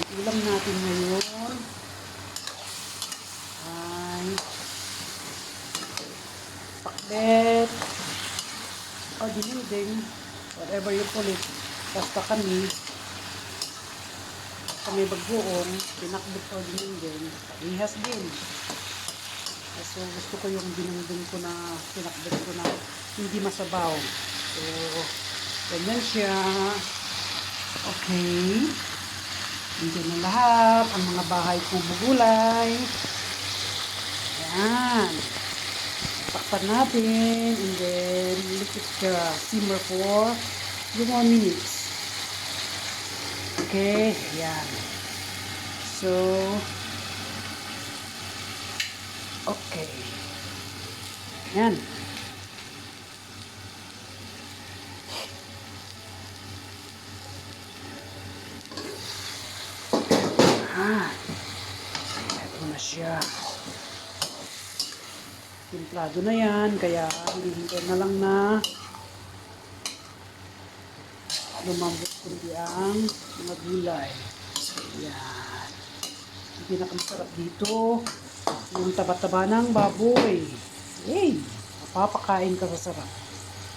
ulam natin ngayon ay pakbet o dininding, whatever you call it. Basta kami bagoong pinakbet o dininding, ihas din. So gusto ko yung dininding ko na pinakbet ko na hindi masabaw. So ganyan siya. Okay. Nandiyan na lahat. Ang mga bahay kong gulay. Ayan. Takpan natin. And then, let it simmer for 2 more minutes. Okay. Ayan. So, okay. Ayan. Ito na siya. Timplado na yan, kaya hinihintay na lang na lumambot kundi ang mga gulay. Yan. Ang pinakamasarap dito, yung taba-taba ng baboy. Yay! Mapapakain ka sa sarap.